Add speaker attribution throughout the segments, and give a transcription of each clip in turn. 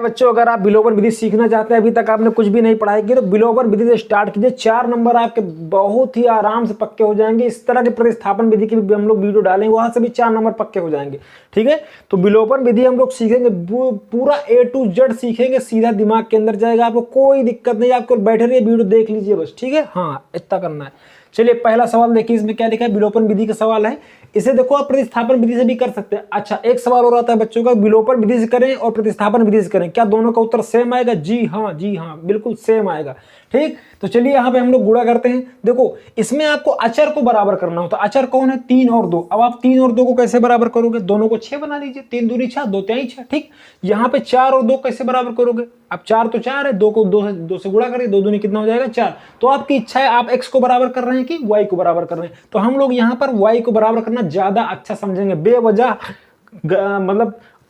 Speaker 1: बच्चों, अगर आप विलोपन विधि सीखना चाहते हैं, अभी तक आपने कुछ भी नहीं पढ़ाई की, तो विलोपन विधि से स्टार्ट कीजिए। 4 नंबर आपके बहुत ही आराम से पक्के हो जाएंगे। इस तरह के प्रतिस्थापन विधि की भी हम लोग वीडियो डालेंगे, वहां से भी 4 नंबर पक्के हो जाएंगे। ठीक है, तो विलोपन विधि हम लोग सीखेंगे, पूरा A to Z सीखेंगे, सीधा दिमाग के अंदर जाएगा, आपको कोई दिक्कत नहीं। आपको बैठे रहिए, वीडियो देख लीजिए बस। ठीक है, हाँ इतना करना है। चलिए पहला सवाल देखिए, इसमें क्या लिखा है, विलोपन विधि का सवाल है। इसे देखो आप प्रतिस्थापन विधि से भी कर सकते हैं। अच्छा, एक सवाल और आता है बच्चों का, विलोपन विधि से करें और प्रतिस्थापन विधि से करें, क्या दोनों का उत्तर सेम आएगा? जी हाँ, जी हाँ, बिल्कुल सेम आएगा। ठीक, तो चलिए यहाँ पे हम लोग गुणा करते हैं। देखो इसमें आपको अचर को बराबर करना होता है। अचर कौन है? 3 और 2। अब आप 3 और 2 को कैसे बराबर करोगे? दोनों को 6 बना लीजिए। 3 दूनी 6, 2 तिहाई 6। ठीक, यहाँ पे 4 और 2 कैसे बराबर करोगे? अब 4 तो 4 है, 2 को 2 से गुणा करिए, 2 दूनी कितना हो जाएगा? 4। तो आपकी इच्छा है, आप x को बराबर कर रहे हैं कि y को बराबर कर रहे हैं। तो हम लोग यहाँ पर y को बराबर करना ज्यादा अच्छा समझेंगे। बेवजह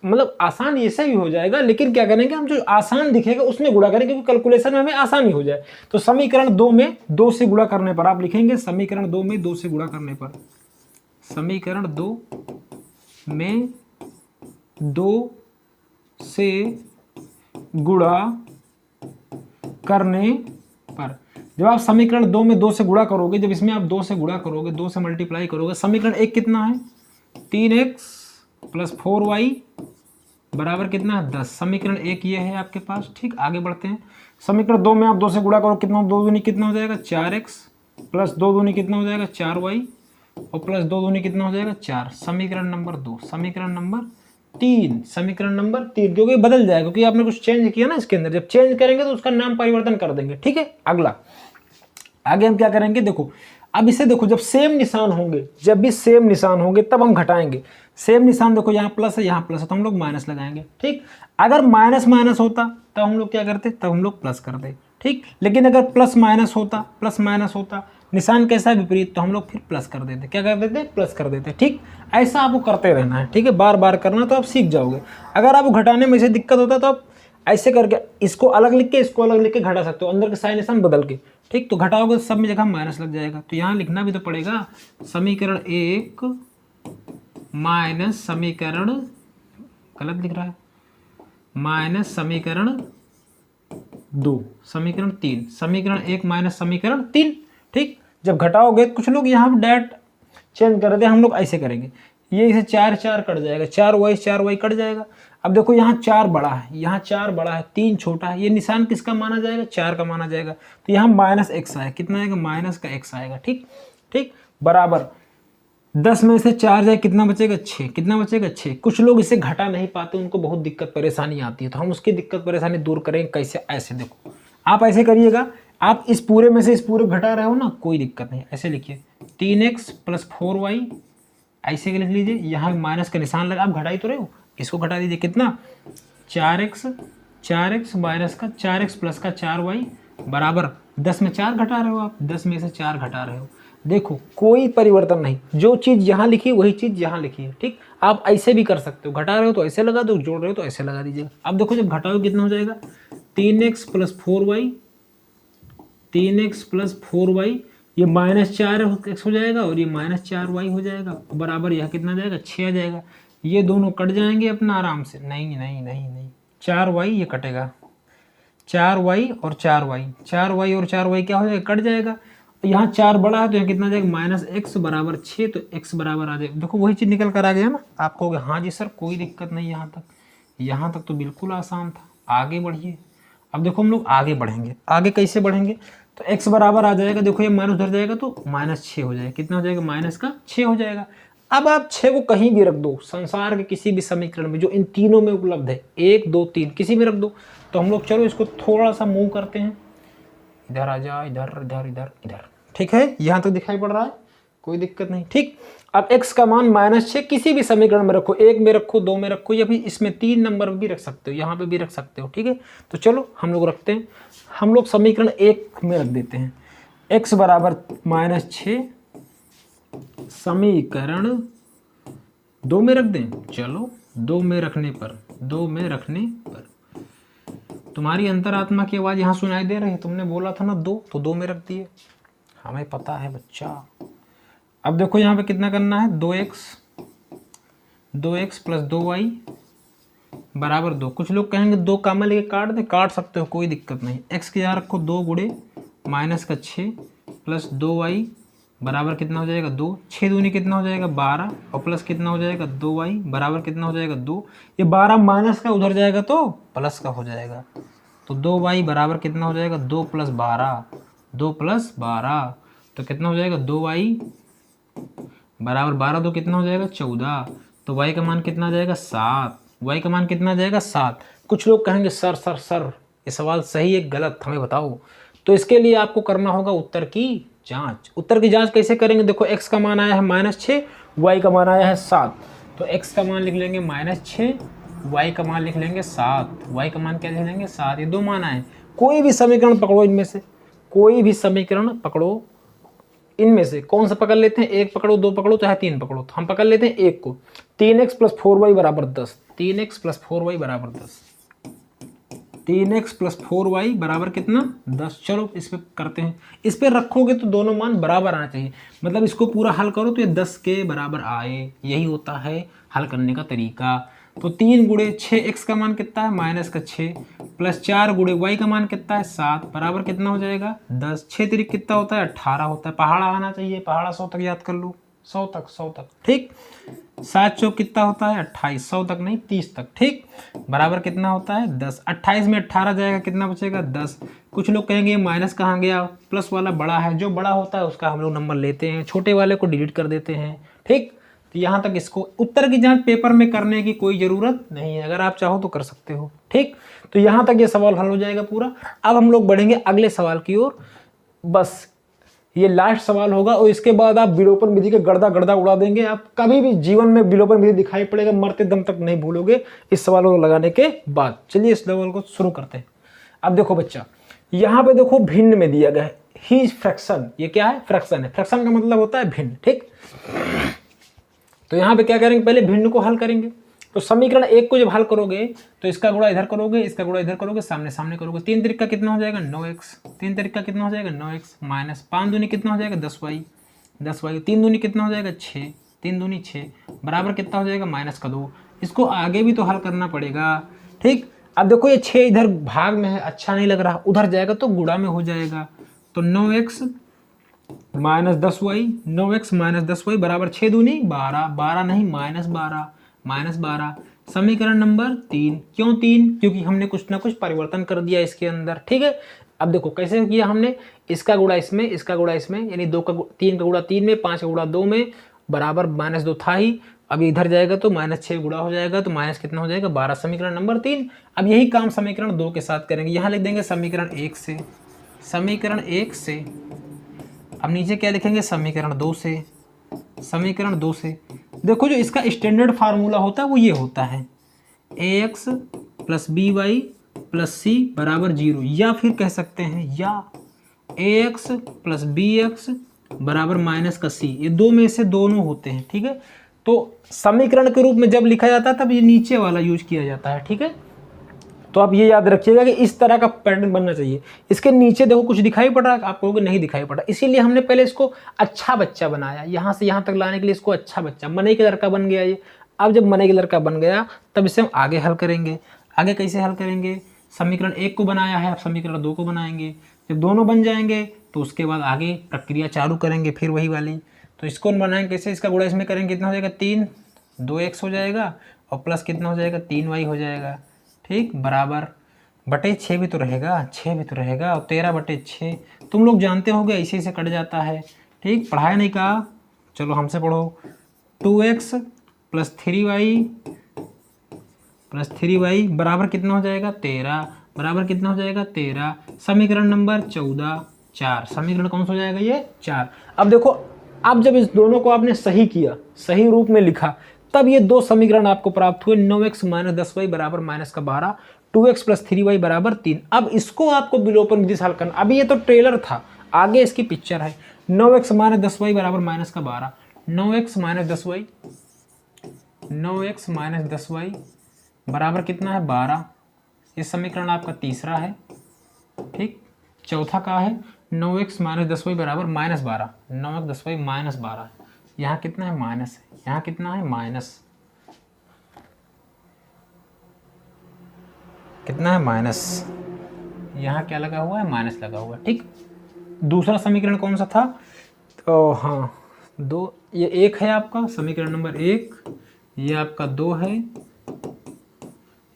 Speaker 1: मतलब आसान ऐसे भी हो जाएगा, लेकिन क्या करेंगे हम, जो आसान दिखेगा उसमें गुणा करेंगे, क्योंकि कैलकुलेशन में हमें आसानी हो जाए। तो समीकरण 2 में 2 से गुणा करने पर आप लिखेंगे, समीकरण 2 में 2 से गुणा करने पर, समीकरण 2 में 2 से गुणा करने पर, जब आप समीकरण 2 में 2 से गुणा करोगे, जब इसमें आप 2 से गुणा करोगे, 2 से मल्टीप्लाई करोगे, समीकरण 1 कितना है? 3x प्लस 4y बराबर कितना है? 10। समीकरण 1 ये है आपके पास। ठीक, आगे बढ़ते हैं। समीकरण 2 में आप 2 से गुणा करो, कितना? 2 दूनी कितना हो जाएगा? 4x प्लस 2 दूनी कितना हो जाएगा? 4y और प्लस 2 दूनी कितना हो जाएगा? 4। समीकरण नंबर 2। समीकरण नंबर 3। समीकरण नंबर 3, क्योंकि बदल जाएगा, क्योंकि आपने कुछ चेंज किया ना इसके अंदर। जब चेंज करेंगे तो उसका नाम परिवर्तन कर देंगे। ठीक है, अगला आगे हम क्या करेंगे, देखो अब इसे देखो, जब सेम निशान होंगे, जब भी सेम निशान होंगे तब हम घटाएंगे। सेम निशान देखो, यहाँ प्लस है, यहाँ प्लस है, तो हम लोग माइनस लगाएंगे। ठीक, अगर माइनस माइनस होता तब हम लोग क्या करते? तब हम लोग प्लस करते। ठीक, लेकिन अगर प्लस माइनस होता, निशान कैसा विपरीत, तो हम लोग फिर प्लस कर देते। क्या कर देते? प्लस कर देते। ठीक, ऐसा आपको करते रहना है। ठीक है, बार बार करना, तो आप सीख जाओगे। अगर आपको घटाने में से दिक्कत होता तो आप ऐसे करके इसको अलग लिख के, इसको अलग लिख के घटा सकते हो, अंदर के साइन निशान बदल के। ठीक, तो घटाओगे सब में जगह माइनस लग जाएगा, तो यहाँ लिखना भी तो पड़ेगा, समीकरण 1 माइनस समीकरण, गलत लिख रहा है, माइनस समीकरण 2, समीकरण 3, समीकरण 1 माइनस समीकरण 3। ठीक, जब घटाओगे, कुछ लोग यहाँ पर डायरेक्ट चेंज कर देते हैं, हम लोग ऐसे करेंगे, ये इसे 4 4 कट जाएगा, 4y कट जाएगा। अब देखो यहाँ 4 बड़ा है, यहाँ 4 बड़ा है, 3 छोटा है, ये निशान किसका माना जाएगा? 4 का माना जाएगा। तो यहाँ माइनस x आएगा, कितना आएगा? माइनस का x आएगा। ठीक, ठीक, बराबर 10 में से 4 जाए, कितना बचेगा? 6। कितना बचेगा? 6। कुछ लोग इसे घटा नहीं पाते, उनको बहुत दिक्कत परेशानी आती है, तो हम उसकी दिक्कत परेशानी दूर करेंगे कैसे? ऐसे देखो, आप ऐसे करिएगा, आप इस पूरे में से इस पूरे घटा रहे हो ना, कोई दिक्कत नहीं, ऐसे लिखिए 3x प्लस 4y, ऐसे लिख लीजिए। यहाँ माइनस का निशान लगा, आप घटा ही तो रहे हो, इसको घटा दीजिए, कितना? 4x माइनस का 4x प्लस का 4y बराबर 10 में 4 घटा रहे हो आप, 10 में से 4 घटा रहे हो। देखो कोई परिवर्तन नहीं, जो चीज़ यहाँ लिखी वही चीज़ यहाँ लिखी है। ठीक, आप ऐसे भी कर सकते हो, घटा रहे हो तो ऐसे लगा दो, जोड़ रहे हो तो ऐसे लगा दीजिएगा। अब देखो जब घटाओ कितना हो जाएगा? 3x plus 4y, 3x plus 4y, ये माइनस 4x हो जाएगा और ये माइनस 4y हो जाएगा, बराबर यह कितना जाएगा? 6 आ जाएगा। ये दोनों कट जाएंगे अपना आराम से, नहीं नहीं नहीं नहीं, 4y ये कटेगा, 4y और 4y, 4y और 4y क्या हो जाएगा? कट जाएगा। यहाँ 4 बड़ा है तो यहाँ कितना जाएगा? माइनस x बराबर 6, तो x बराबर आ जाएगा। देखो वही चीज़ निकल कर आ गया ना। आप कहोगे हाँ जी सर कोई दिक्कत नहीं, यहाँ तक तो बिल्कुल आसान था, आगे बढ़िए। अब देखो हम लोग आगे बढ़ेंगे, आगे कैसे बढ़ेंगे? तो x बराबर आ जाएगा, देखो ये माइनस उधर जाएगा तो माइनस 6 हो जाएगा, कितना हो जाएगा? माइनस का 6 हो जाएगा। अब आप 6 को कहीं भी रख दो, संसार के किसी भी समीकरण में जो इन तीनों में उपलब्ध है, 1 2 3 किसी में रख दो। तो हम लोग चलो इसको थोड़ा सा मूव करते हैं, इधर आ जा, इधर इधर इधर इधर। ठीक है, यहाँ तक दिखाई पड़ रहा है, कोई दिक्कत नहीं। ठीक, अब x का मान -6 किसी भी समीकरण में रखो, 1 में रखो, 2 में रखो, या फिर इसमें 3 नंबर भी रख सकते हो, यहाँ पे भी रख सकते हो। ठीक है, तो चलो हम लोग रखते हैं, हम लोग समीकरण 1 में रख देते हैं, x बराबर -6, समीकरण 2 में रख दें। चलो 2 में रखने पर तुम्हारी अंतरात्मा की आवाज़ यहाँ सुनाई दे रही है, तुमने बोला था ना 2, तो 2 में रख दिए, हमें पता है बच्चा। अब देखो यहाँ पे कितना करना है? 2x प्लस 2y बराबर 2। कुछ लोग कहेंगे 2 कामा लेके काट दे, काट सकते हो, कोई दिक्कत नहीं। एक्स के यहाँ रखो 2 गुणे माइनस का 6 प्लस 2y बराबर कितना हो जाएगा 2। 6 दूनी कितना हो जाएगा 12 और प्लस कितना हो जाएगा 2y बराबर कितना हो जाएगा 2। ये 12 माइनस का उधर जाएगा तो प्लस का हो जाएगा, तो 2y बराबर कितना हो जाएगा 2 प्लस 12, 2 प्लस 12 तो कितना हो जाएगा 2y बराबर 12 तो कितना हो जाएगा 14। तो y का मान कितना आ जाएगा 7, y का मान कितना आ जाएगा 7। कुछ लोग कहेंगे सर सर सर ये सवाल सही है गलत हमें बताओ, तो इसके लिए आपको करना होगा उत्तर की जांच। उत्तर की जांच कैसे करेंगे, देखो x का मान आया है -6, y का मान आया है 7, तो x का मान लिख लेंगे -6, y का मान लिख लेंगे 7, y का मान क्या लिख लेंगे 7, ये 2 मान आए। कोई भी समीकरण पकड़ो इनमें से, कोई भी समीकरण पकड़ो इनमें से, कौन सा पकड़ लेते हैं, 1 पकड़ो 2 पकड़ो चाहे 3 पकड़ो, तो हम पकड़ लेते हैं 1 को। 3x + 4y बराबर 10, 3x + 4y बराबर 10, 3x + 4y बराबर कितना 10। चलो इस पे करते हैं, इस पे रखोगे तो दोनों मान बराबर आना चाहिए, मतलब इसको पूरा हल करो तो ये 10 के बराबर आए, यही होता है हल करने का तरीका। तो 3 गुणे 6x का मान कितना है -6 प्लस 4 गुणे y का मान कितना है 7 बराबर कितना हो जाएगा 10। 6 तिरिक कितना होता है 18 होता है, पहाड़ा आना चाहिए, पहाड़ा 100 तक याद कर लो, 100 तक ठीक। 7 चौक कितना होता है 28, 100 तक नहीं 30 तक ठीक, बराबर कितना होता है 10। 28 में 18 जाएगा कितना बचेगा 10। कुछ लोग कहेंगे माइनस कहाँ गया, प्लस वाला बड़ा है, जो बड़ा होता है उसका हम लोग नंबर लेते हैं, छोटे वाले को डिलीट कर देते हैं ठीक। तो यहाँ तक इसको उत्तर की जांच पेपर में करने की कोई ज़रूरत नहीं है, अगर आप चाहो तो कर सकते हो ठीक। तो यहाँ तक ये सवाल हल हो जाएगा पूरा। अब हम लोग बढ़ेंगे अगले सवाल की ओर, बस ये लास्ट सवाल होगा और इसके बाद आप विलोपन विधि के गर्दा उड़ा देंगे। आप कभी भी जीवन में विलोपन विधि दिखाई पड़ेगा मरते दम तक नहीं भूलोगे इस सवाल को लगाने के बाद। चलिए इस सवाल को शुरू करते हैं। अब देखो बच्चा, यहाँ पे देखो भिन्न में दिया गया है ही फ्रैक्शन, ये क्या है फ्रैक्शन है, फ्रैक्शन का मतलब होता है भिन्न ठीक। तो यहाँ पे क्या करेंगे, पहले भिन्न को हल करेंगे। तो समीकरण 1 को जब हल करोगे तो इसका गुणा इधर करोगे, इसका गुणा इधर करोगे, सामने सामने करोगे। 3 तरीका कितना हो जाएगा 9x, 3 तरीका कितना हो जाएगा 9x माइनस 5 दूनी कितना हो जाएगा 10y, 10y 3 दूनी कितना हो जाएगा 6, 3 दूनी 6 बराबर कितना हो जाएगा -2। इसको आगे भी तो हल करना पड़ेगा ठीक। अब देखो ये 6 इधर भाग में है, अच्छा नहीं लग रहा, उधर जाएगा तो गुणा में हो जाएगा। तो 9x -10y, 9x -10y बराबर 6 दूनी 12, 12 नहीं -12 समीकरण नंबर 3। क्यों 3? क्योंकि हमने कुछ ना कुछ परिवर्तन कर दिया इसके अंदर ठीक है। अब देखो कैसे किया हमने, इसका गुणा इसमें, इसका गुणा इसमें, यानी 3 का गुणा 3 में, 5 का गुणा 2 में बराबर -2 था ही। अब इधर जाएगा तो -6 गुणा हो जाएगा तो माइनस कितना हो जाएगा 12, समीकरण नंबर 3। अब यही काम समीकरण 2 के साथ करेंगे, यहाँ लिख देंगे समीकरण 1 से, समीकरण 1 से। अब नीचे क्या लिखेंगे समीकरण 2 से, समीकरण 2 से। देखो जो इसका स्टैंडर्ड फार्मूला होता है वो ये होता है ax + by + c बराबर 0, या फिर कह सकते हैं या ax + bx बराबर -c, ये दो में से दोनों होते हैं ठीक है। तो समीकरण के रूप में जब लिखा जाता है तब ये नीचे वाला यूज किया जाता है ठीक है। तो आप ये याद रखिएगा कि इस तरह का पैटर्न बनना चाहिए। इसके नीचे देखो कुछ दिखाई पड़ रहा है, आप कहोगे नहीं दिखाई पड़ रहा, इसीलिए हमने पहले इसको अच्छा बच्चा बनाया, यहाँ से यहाँ तक लाने के लिए इसको अच्छा बच्चा, मने के लड़का बन गया ये। अब जब मने के लड़का बन गया तब इसे हम आगे हल करेंगे। आगे कैसे हल करेंगे, समीकरण 1 को बनाया है, अब समीकरण 2 को बनाएंगे। जब दोनों बन जाएंगे तो उसके बाद आगे प्रक्रिया चालू करेंगे फिर वही वाली। तो इसको बनाएंगे कैसे, इसका गुणा इसमें करेंगे कितना हो जाएगा 3, 2x हो जाएगा और प्लस कितना हो जाएगा 3y हो जाएगा ठीक, बराबर बटे 6 भी तो रहेगा, 6 भी तो रहेगा और 13/6 तुम लोग जानते होगे इसी से कट जाता है ठीक। पढ़ाया नहीं कहा, चलो हमसे पढ़ो। 2x + 3y बराबर कितना हो जाएगा 13, बराबर कितना हो जाएगा 13, समीकरण नंबर 14, 4, समीकरण कौन सा हो जाएगा ये 4। अब देखो, अब जब इस दोनों को आपने सही किया, सही रूप में लिखा, तब ये दो समीकरण आपको प्राप्त हुए। 9x - 10y बराबर -12, 2x + 3y बराबर 3। अब इसको आपको विलोपन विधि से हल करना। अभी ये तो ट्रेलर था, आगे इसकी पिक्चर है। 9x - 10y बराबर -12, 9x - 10y, 9x - 10y बराबर कितना है 12। ये समीकरण आपका तीसरा है ठीक। चौथा का है 9x - 10y बराबर -12, 9x 10y -12, यहाँ कितना है माइनस है, यहाँ कितना है माइनस, कितना है माइनस, यहाँ क्या लगा हुआ है माइनस लगा हुआ है। ठीक, दूसरा समीकरण कौन सा था, तो हाँ 2, ये 1 है आपका समीकरण नंबर 1, ये आपका 2 है,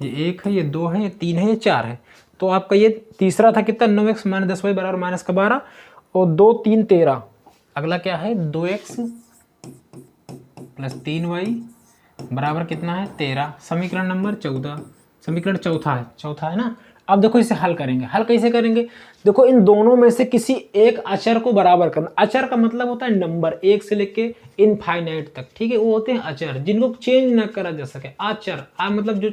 Speaker 1: ये 1 है, ये 2 है, ये 3 है, ये 4 है। तो आपका ये तीसरा था कितना 9x माइनस 10y बराबर माइनस का 12 और 2 3 13। अगला क्या है 2x प्लस 3y बराबर कितना है 13, समीकरण नंबर 14, समीकरण चौथा है ना। अब देखो इसे हल करेंगे, हल कैसे करेंगे, देखो इन दोनों में से किसी एक अचर को बराबर करना। अचर का मतलब होता है नंबर 1 से लेके इनफाइनाइट तक, ठीक है, वो होते हैं अचर जिनको चेंज ना करा जा सके। अचर मतलब जो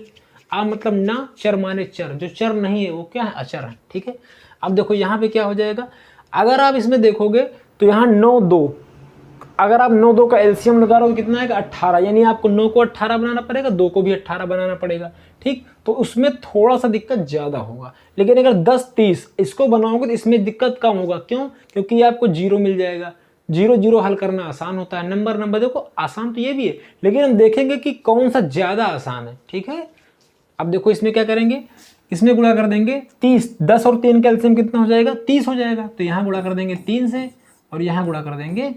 Speaker 1: मतलब ना चर माने चर, जो चर नहीं है वो क्या है अचर है। ठीक है, अब देखो यहाँ पे क्या हो जाएगा, अगर आप इसमें देखोगे तो यहाँ 9 2, अगर आप 9 2 का एलसीएम लगा रहे हो कितना आएगा 18, यानी आपको 9 को 18 बनाना पड़ेगा, 2 को भी 18 बनाना पड़ेगा। ठीक, तो उसमें थोड़ा सा दिक्कत ज़्यादा होगा, लेकिन अगर 10 30 इसको बनाओगे तो इसमें दिक्कत कम होगा। क्यों, क्योंकि ये आपको 0 मिल जाएगा। 0 0 हल करना आसान होता है, नंबर देखो आसान तो ये भी है, लेकिन हम देखेंगे कि कौन सा ज़्यादा आसान है। ठीक है, अब देखो इसमें क्या करेंगे, इसमें गुणा कर देंगे 30, 10 और 3 का एलसीएम कितना हो जाएगा 30 हो जाएगा, तो यहाँ गुणा कर देंगे 3 से और यहाँ गुणा कर देंगे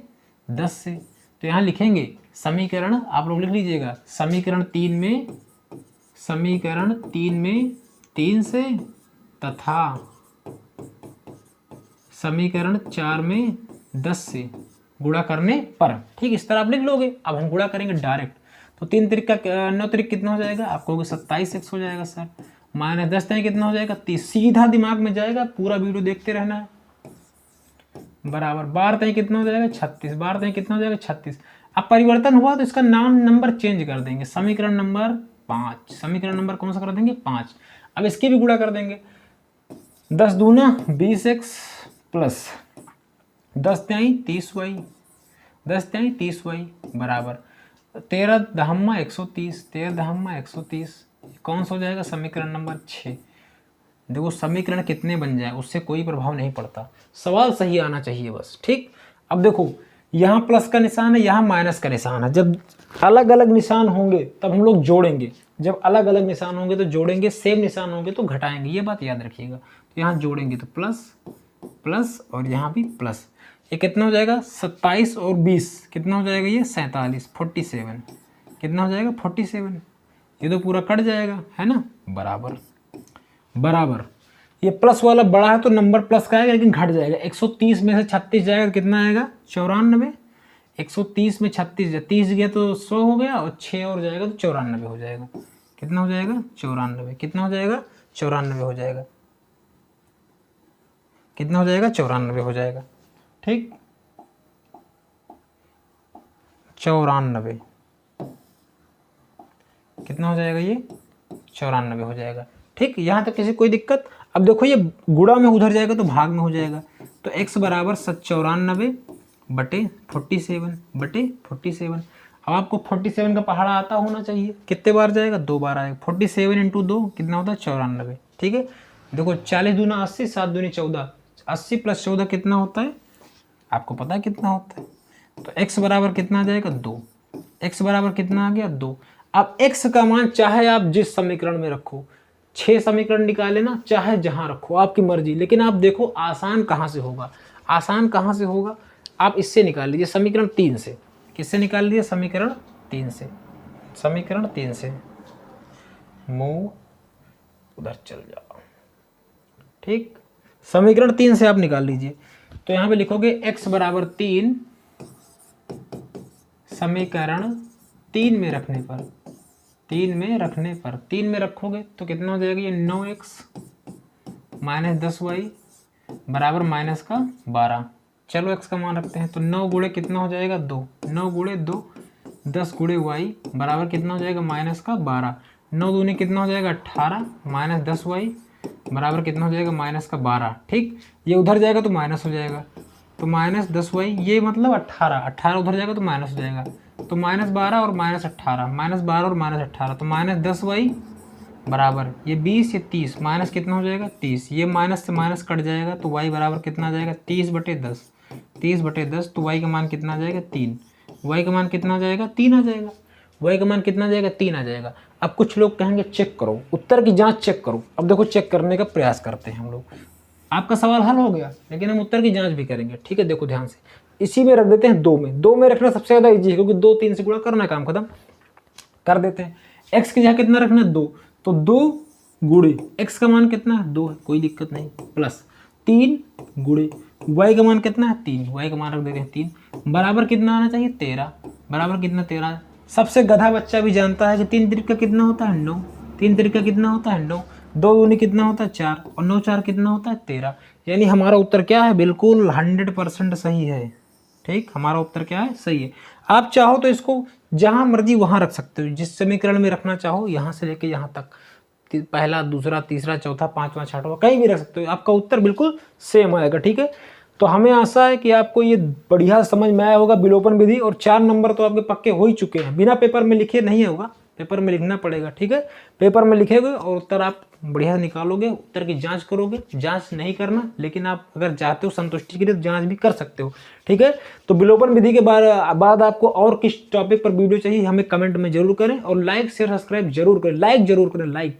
Speaker 1: 10 से। तो यहाँ लिखेंगे समीकरण, आप लोग लिख लीजिएगा समीकरण 3 में 3 से तथा समीकरण 4 में 10 से गुणा करने पर। ठीक, इस तरह आप लिख लोगे। अब हम गुणा करेंगे डायरेक्ट, तो 3 त्रिक का 9 त्रिक कितना हो जाएगा, आपको 27x हो जाएगा सर, माइनस 10 तय कितना हो जाएगा 30, सीधा दिमाग में जाएगा, पूरा वीडियो देखते रहना है। बराबर 12 तय कितना हो जाएगा 36, 12 तय कितना हो जाएगा 36। अब परिवर्तन हुआ तो इसका नाम नंबर चेंज कर देंगे, समीकरण नंबर 5, समीकरण नंबर कौन सा कर देंगे 5। अब इसकी भी गुणा कर देंगे, 10 दूना 20x प्लस 10 त्याई 30y, 10 त्याई 30y बराबर 13 दहम्मा 130, 13 दहम्मा 130, कौन सा हो जाएगा समीकरण नंबर 6। देखो समीकरण कितने बन जाए उससे कोई प्रभाव नहीं पड़ता, सवाल सही आना चाहिए बस। ठीक, अब देखो यहाँ प्लस का निशान है, यहाँ माइनस का निशान है, जब अलग अलग निशान होंगे तब हम लोग जोड़ेंगे, जब अलग अलग निशान होंगे तो जोड़ेंगे, सेम निशान होंगे तो घटाएंगे, ये बात याद रखिएगा। तो यहाँ जोड़ेंगे तो प्लस प्लस और यहाँ भी प्लस, ये कितना हो जाएगा 27 और 20 कितना हो जाएगा ये 47, 47 कितना हो जाएगा 47, ये तो पूरा कट जाएगा है ना, बराबर बराबर। ये प्लस वाला बड़ा है तो नंबर प्लस का आएगा लेकिन घट जाएगा, 130 में से 36 जाएगा तो कितना आएगा 94, 130 में 36 30 गया तो 100 हो गया और 6 और जाएगा तो 94 हो जाएगा, कितना हो जाएगा 94, कितना हो जाएगा 94 हो जाएगा, कितना हो जाएगा 94 हो जाएगा। ठीक, 94 कितना हो जाएगा ये 94 हो जाएगा। ठीक, यहाँ तक किसी कोई दिक्कत। अब देखो ये गुणा में उधर जाएगा तो भाग में हो जाएगा, तो x बराबर 94 बटे 47 अब आपको 47 का पहाड़ा आता होना चाहिए, कितने बार जाएगा 2 बार आएगा, 47 इंटू 2 कितना होता है 94। ठीक है, देखो 40 दूना 80, 7 दूनी 14, 80 प्लस 14 कितना होता है आपको पता है कितना होता है, तो x बराबर कितना आ जाएगा 2, x बराबर कितना आ गया 2। अब x का मान चाहे आप जिस समीकरण में रखो, 6 समीकरण निकाले ना, चाहे जहां रखो आपकी मर्जी, लेकिन आप देखो आसान कहां से होगा, आसान कहां से होगा, आप इससे निकाल लीजिए समीकरण 3 से। किससे निकाल लीजिए समीकरण 3 से, समीकरण 3 से मूव उधर चल जाओ। ठीक, समीकरण 3 से आप निकाल लीजिए, तो यहां पे लिखोगे x बराबर 3, समीकरण 3 में रखने पर, 3 में रखोगे तो कितना हो जाएगा ये 9x माइनस 10y बराबर माइनस का 12। चलो x का मान रखते हैं, तो 9 गुणे कितना हो जाएगा 2, 9 गुणे 2 10 गुणे y बराबर कितना हो जाएगा माइनस का 12, 9 दूनी कितना हो जाएगा 18 माइनस 10y बराबर कितना हो जाएगा माइनस का 12। ठीक, ये उधर जाएगा तो माइनस हो जाएगा, तो माइनस 10y, ये मतलब 18 उधर जाएगा तो माइनस हो जाएगा, तो माइनस 12 और माइनस 18, माइनस 12 और माइनस 18, तो माइनस 10y बराबर ये 20 ये 30, माइनस कितना हो जाएगा 30, ये माइनस से माइनस कट जाएगा तो y बराबर कितना आ जाएगा 30 बटे 10, 30 बटे 10, तो y का मान कितना आ जाएगा 3, y का मान कितना आ जाएगा 3 आ जाएगा, y का मान कितना आ जाएगा 3 आ जाएगा। अब कुछ लोग कहेंगे चेक करो, उत्तर की जांच चेक करो। अब देखो चेक करने का प्रयास करते हैं हम लोग। आपका सवाल हल हो गया, लेकिन हम उत्तर की जांच भी करेंगे, ठीक है। देखो ध्यान से, इसी में रख देते हैं 2 में। 2 में रखना सबसे ज़्यादा ईजी है, क्योंकि 2 3 से गुणा करना, काम खत्म कर देते हैं। एक्स की जगह कितना रखना है 2, तो 2 गुणे एक्स का मान कितना है 2 है, कोई दिक्कत नहीं, प्लस 3 गुणे वाई का मान कितना है 3, वाई का मान रख देते हैं 3, बराबर कितना आना चाहिए 13, बराबर कितना 13। सबसे गधा बच्चा भी जानता है कि 3 तिरिका कितना होता है 9, 3 तिरिका कितना होता है 9, 2 दूनी कितना होता है 4, और 9 4 कितना होता है 13। यानी हमारा उत्तर क्या है, बिल्कुल 100% सही है। ठीक, हमारा उत्तर क्या है, सही है। आप चाहो तो इसको जहां मर्जी वहां रख सकते हो, जिस समीकरण में रखना चाहो, यहां से लेके यहां तक, पहला दूसरा तीसरा चौथा पांचवा छठवां कहीं भी रख सकते हो, आपका उत्तर बिल्कुल सेम आएगा। ठीक है, तो हमें आशा है कि आपको ये बढ़िया समझ में आया होगा विलोपन विधि, और 4 नंबर तो आपके पक्के हो ही चुके हैं, बिना पेपर में लिखे नहीं होगा, पेपर में लिखना पड़ेगा। ठीक है, पेपर में लिखेगे और उत्तर आप बढ़िया निकालोगे, उत्तर की जांच करोगे। जांच नहीं करना, लेकिन आप अगर चाहते हो संतुष्टि के लिए तो जांच भी कर सकते हो। ठीक है, तो विलोपन विधि के बाद आपको और किस टॉपिक पर वीडियो चाहिए हमें कमेंट में जरूर करें, और लाइक शेयर सब्सक्राइब जरूर करें, लाइक जरूर करें, लाइक।